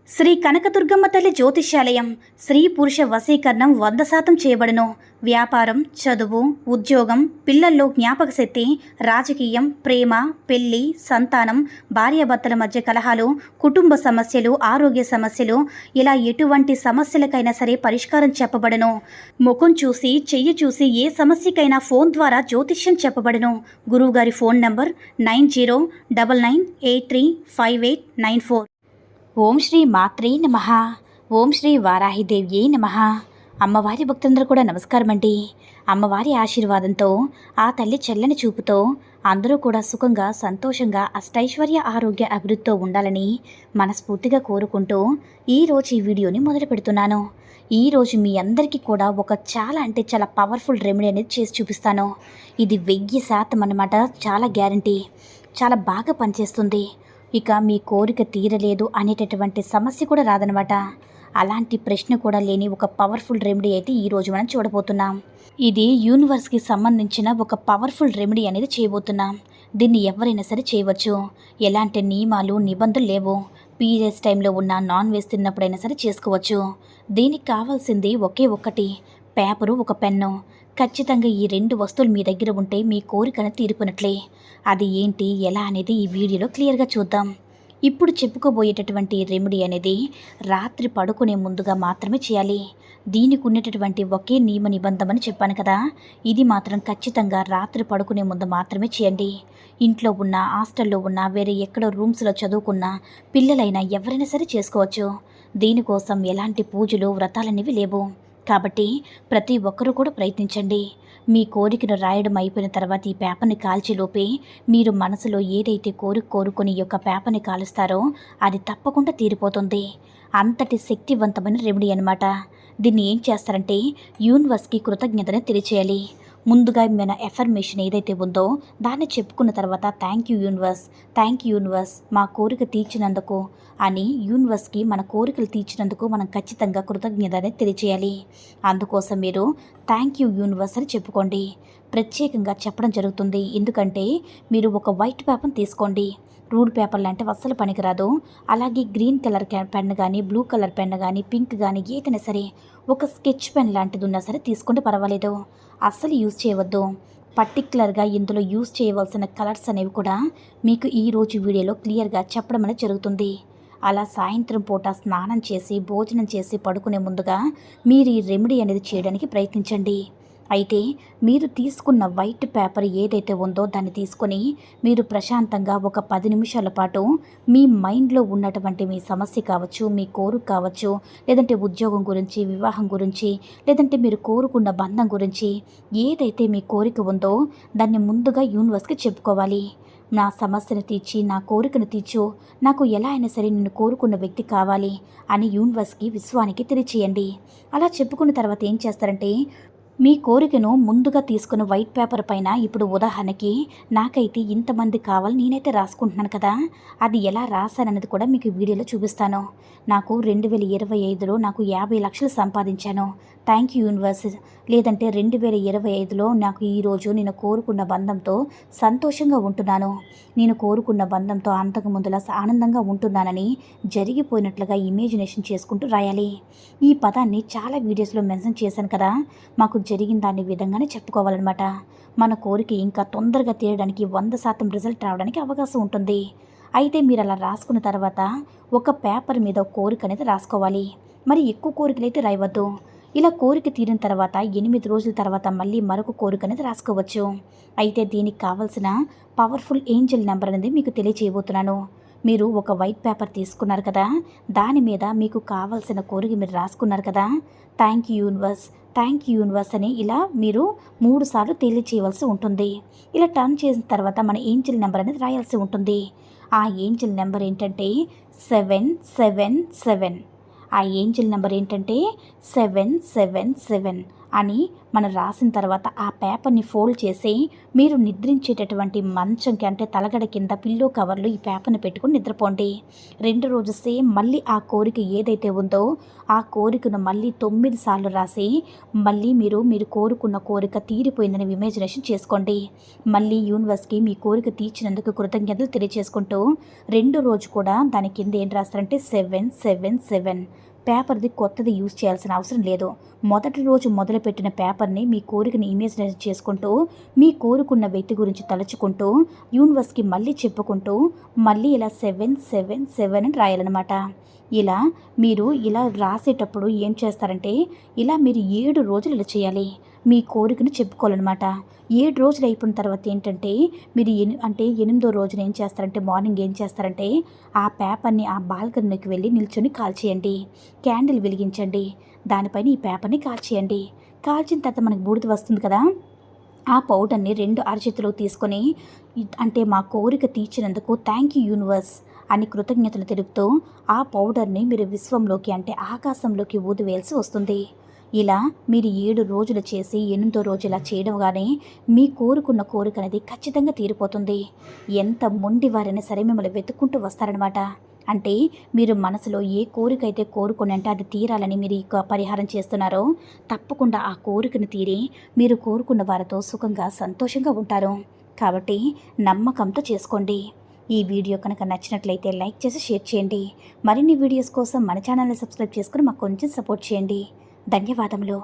శ్రీ కనకదుర్గమ్మ తల్లి జ్యోతిష్యాలయం స్త్రీ పురుష వశీకరణం 100% చేయబడును. వ్యాపారం, చదువు, ఉద్యోగం, పిల్లల్లో జ్ఞాపక శక్తి, రాజకీయం, ప్రేమ, పెళ్లి, సంతానం, భార్యాభర్తల మధ్య కలహాలు, కుటుంబ సమస్యలు, ఆరోగ్య సమస్యలు, ఇలా ఎటువంటి సమస్యలకైనా సరే పరిష్కారం చెప్పబడును. ముఖం చూసి, చెయ్యి చూసి ఏ సమస్యకైనా ఫోన్ ద్వారా జ్యోతిష్యం చెప్పబడును. గురువుగారి ఫోన్ నంబర్ 9099835894. ఓం శ్రీ మాత్రే నమః. ఓం శ్రీ వారాహిదేవ్యే నమః. అమ్మవారి భక్తులందరూ కూడా నమస్కారం అండి. అమ్మవారి ఆశీర్వాదంతో, ఆ తల్లి చల్లని చూపుతో అందరూ కూడా సుఖంగా, సంతోషంగా, అష్టైశ్వర్య, ఆరోగ్య, అభివృద్ధితో ఉండాలని మనస్ఫూర్తిగా కోరుకుంటూ ఈరోజు ఈ వీడియోని మొదలు పెడుతున్నాను. ఈరోజు మీ అందరికీ కూడా ఒక చాలా పవర్ఫుల్ రెమెడీ అనేది చేసి చూపిస్తాను. ఇది 1000% అన్నమాట. చాలా గ్యారంటీ, చాలా బాగా పనిచేస్తుంది. ఇక మీ కోరిక తీరలేదు అనేటటువంటి సమస్య కూడా రాదనమాట. అలాంటి ప్రశ్న కూడా లేని ఒక పవర్ఫుల్ రెమెడీ అయితే ఈరోజు మనం చూడబోతున్నాం. ఇది యూనివర్స్కి సంబంధించిన ఒక పవర్ఫుల్ రెమెడీ అనేది చేయబోతున్నాం. దీన్ని ఎవరైనా సరే చేయవచ్చు. ఎలాంటి నియమాలు, నిబంధనలు లేవు. పీరియడ్స్ టైంలో ఉన్న, నాన్ వెజ్ తిన్నప్పుడైనా సరే చేసుకోవచ్చు. దీనికి కావాల్సింది ఒకే ఒక్కటి, పేపరు, ఒక పెన్ను. ఖచ్చితంగా ఈ 2 వస్తువులు మీ దగ్గర ఉంటే మీ కోరికను తీరుకున్నట్లే. అది ఏంటి, ఎలా అనేది ఈ వీడియోలో క్లియర్గా చూద్దాం. ఇప్పుడు చెప్పుకోబోయేటటువంటి రెమెడీ అనేది రాత్రి పడుకునే ముందుగా మాత్రమే చేయాలి. దీనికి ఉన్నటువంటి ఒకే నియమ నిబంధన అని చెప్పాను కదా, ఇది మాత్రం ఖచ్చితంగా రాత్రి పడుకునే ముందు మాత్రమే చేయండి. ఇంట్లో ఉన్న, హాస్టల్లో ఉన్న, వేరే ఎక్కడో రూమ్స్లో చదువుకున్న పిల్లలైనా ఎవరైనా సరే చేసుకోవచ్చు. దీనికోసం ఎలాంటి పూజలు, వ్రతాలనేవి లేవు. కాబట్టి ప్రతి ఒక్కరూ కూడా ప్రయత్నించండి. మీ కోరికను రాయడం అయిపోయిన తర్వాత ఈ పేపర్ని కాల్చేలోపే మీరు మనసులో ఏదైతే కోరుకొని ఈ యొక్క పేపర్ని కాలుస్తారో అది తప్పకుండా తీరిపోతుంది. అంతటి శక్తివంతమైన రెమెడీ అన్నమాట. దీన్ని ఏం చేస్తారంటే యూనివర్స్కి కృతజ్ఞతను తెలియచేయాలి. ముందుగా మన ఎఫర్మేషన్ ఏదైతే ఉందో దాన్ని చెప్పుకున్న తర్వాత థ్యాంక్ యూ యూనివర్స్, మా కోరిక తీర్చినందుకు అని యూనివర్స్కి మన కోరికలు తీర్చినందుకు మనం ఖచ్చితంగా కృతజ్ఞతని తెలియచేయాలి. అందుకోసం మీరు థ్యాంక్ యూ యూనివర్స్ అని చెప్పుకోండి. ప్రత్యేకంగా చెప్పడం జరుగుతుంది. ఎందుకంటే మీరు ఒక వైట్ పేపర్ని తీసుకోండి. రూల్ పేపర్లు అంటే అస్సలు పనికిరాదు. అలాగే గ్రీన్ కలర్ పెన్ కానీ, బ్లూ కలర్ పెన్ కానీ, పింక్ కానీ ఏదైనా సరే ఒక స్కెచ్ పెన్ లాంటిది ఉన్నా సరే తీసుకుంటే పర్వాలేదు. అస్సలు యూజ్ చేయవద్దు. పర్టికులర్గా ఇందులో యూజ్ చేయవలసిన కలర్స్ అనేవి కూడా మీకు ఈరోజు వీడియోలో క్లియర్గా చెప్పడం అనేది జరుగుతుంది. అలా సాయంత్రం పూట స్నానం చేసి, భోజనం చేసి పడుకునే ముందుగా మీరు ఈ రెమెడీ అనేది చేయడానికి ప్రయత్నించండి. అయితే మీరు తీసుకున్న వైట్ పేపర్ ఏదైతే ఉందో దాన్ని తీసుకొని మీరు ప్రశాంతంగా ఒక 10 నిమిషాల పాటు మీ మైండ్లో ఉన్నటువంటి మీ సమస్య కావచ్చు, మీ కోరిక కావచ్చు, లేదంటే ఉద్యోగం గురించి, వివాహం గురించి, లేదంటే మీరు కోరుకున్న బంధం గురించి ఏదైతే మీ కోరిక ఉందో దాన్ని ముందుగా యూనివర్స్కి చెప్పుకోవాలి. నా సమస్యను తీర్చి, నా కోరికను తీర్చు, నాకు ఎలా అయినా సరే నేను కోరుకున్న వ్యక్తి కావాలి అని యూనివర్స్కి, విశ్వానికి తెలియచేయండి. అలా చెప్పుకున్న తర్వాత ఏం చేస్తారంటే మీ కోరికను ముందుగా తీసుకున్న వైట్ పేపర్ పైన, ఇప్పుడు ఉదాహరణకి నాకైతే ఇంతమంది కావాలి, నేనైతే రాసుకుంటున్నాను కదా, అది ఎలా రాశానన్నది కూడా మీకు వీడియోలో చూపిస్తాను. నాకు 2025లో నాకు 50 లక్షలు సంపాదించాను, థ్యాంక్ యూ యూనివర్స్. లేదంటే 2025లో నాకు ఈరోజు నేను కోరుకున్న బంధంతో సంతోషంగా ఉంటున్నాను, నేను కోరుకున్న బంధంతో అంతకు ముందులా ఆనందంగా ఉంటున్నానని జరిగిపోయినట్లుగా ఇమేజినేషన్ చేసుకుంటూ రాయాలి. ఈ పదాన్ని చాలా వీడియోస్లో మెన్షన్ చేశాను కదా, మాకు జరిగిన దాని విధంగానే చెప్పుకోవాలన్నమాట. మన కోరిక ఇంకా తొందరగా తీరడానికి 100% రిజల్ట్ రావడానికి అవకాశం ఉంటుంది. అయితే మీరు అలా రాసుకున్న తర్వాత ఒక పేపర్ మీద కోరిక అనేది రాసుకోవాలి. మరి ఎక్కువ కోరికలు అయితే రాయవద్దు. ఇలా కోరిక తీరిన తర్వాత 8 రోజుల తర్వాత మళ్ళీ మరొక కోరిక అనేది రాసుకోవచ్చు. అయితే దీనికి కావాల్సిన పవర్ఫుల్ ఏంజెల్ నెంబర్ అనేది మీకు తెలియచేయబోతున్నాను. మీరు ఒక వైట్ పేపర్ తీసుకున్నారు కదా, దాని మీద మీకు కావాల్సిన కోరిక మీరు రాసుకున్నారు కదా, థ్యాంక్ యూ యూనివర్స్ అని ఇలా మీరు 3 సార్లు తెలియచేయవలసి ఉంటుంది. ఇలా టర్న్ చేసిన తర్వాత మన ఏంజెల్ నెంబర్ అనేది రాయాల్సి ఉంటుంది. ఆ ఏంజెల్ నెంబర్ ఏంటంటే 777. ఆ ఏంజెల్ నెంబర్ ఏంటంటే 777. అని మనం రాసిన తర్వాత ఆ పేపర్ని ఫోల్డ్ చేసి మీరు నిద్రించేటటువంటి మంచంకి అంటే తలగడ కింద పిల్లో కవర్లో ఈ పేపర్ని పెట్టుకుని నిద్రపోండి. 2 రోజు సేమ్ మళ్ళీ ఆ కోరిక ఏదైతే ఉందో ఆ కోరికను మళ్ళీ 9 సార్లు రాసి మళ్ళీ మీరు కోరుకున్న కోరిక తీరిపోయిందని ఇమాజినేషన్ చేసుకోండి. మళ్ళీ యూనివర్స్కి మీ కోరిక తీర్చినందుకు కృతజ్ఞతలు తెలియజేసుకుంటూ 2 రోజు కూడా దాని కింద ఏం రాస్తారంటే 777 పేపర్ది కొత్తది యూజ్ చేయాల్సిన అవసరం లేదు. మొదటి రోజు మొదలుపెట్టిన పేపర్ని మీ కోరికని ఇమేజినేట్ చేసుకుంటూ మీ కోరుకున్న వ్యక్తి గురించి తలుచుకుంటూ యూనివర్స్కి మళ్ళీ చెప్పుకుంటూ మళ్ళీ ఇలా 777 అని రాయాలన్నమాట. మీరు ఇలా రాసేటప్పుడు ఏం చేస్తారంటే ఇలా మీరు 7 రోజులు ఇలా చేయాలి. మీ కోరికను చెప్పుకోవాలన్నమాట. 7 రోజులు అయిపోయిన తర్వాత ఏంటంటే మీరు 8వ రోజున ఏం చేస్తారంటే మార్నింగ్ ఏం చేస్తారంటే ఆ పేపర్ని ఆ బాల్కనీకి వెళ్ళి నిల్చొని కాల్చేయండి. క్యాండిల్ వెలిగించండి. దానిపైన ఈ పేపర్ని కాల్చేయండి. కాల్చిన తర్వాత మనకు బూడిద వస్తుంది కదా, ఆ పౌడర్ని 2 అరచేతిలో తీసుకొని అంటే మా కోరిక తీర్చినందుకు థ్యాంక్ యూ యూనివర్స్ అని కృతజ్ఞతలు తెలుపుతూ ఆ పౌడర్ని మీరు విశ్వంలోకి అంటే ఆకాశంలోకి ఊదివేయాల్సి వస్తుంది. ఇలా మీరు 7 రోజులు చేసి 8వ రోజు ఇలా చేయడంగానే మీ కోరుకున్న కోరిక అనేది ఖచ్చితంగా తీరిపోతుంది. ఎంత మొండి వారైనా సరే మిమ్మల్ని వెతుక్కుంటూ వస్తారనమాట. అంటే మీరు మనసులో ఏ కోరిక అయితే కోరుకొని అంటే అది తీరాలని మీరు ఈ పరిహారం చేస్తున్నారో తప్పకుండా ఆ కోరికను తీరి మీరు కోరుకున్న వారితో సుఖంగా సంతోషంగా ఉంటారు. కాబట్టి నమ్మకంతో చేసుకోండి. ఈ వీడియో కనుక నచ్చినట్లయితే లైక్ చేసి షేర్ చేయండి. మరిన్ని వీడియోస్ కోసం మన ఛానల్ని సబ్స్క్రైబ్ చేసుకుని మాకు కొంచెం సపోర్ట్ చేయండి. ధన్యవాదములు.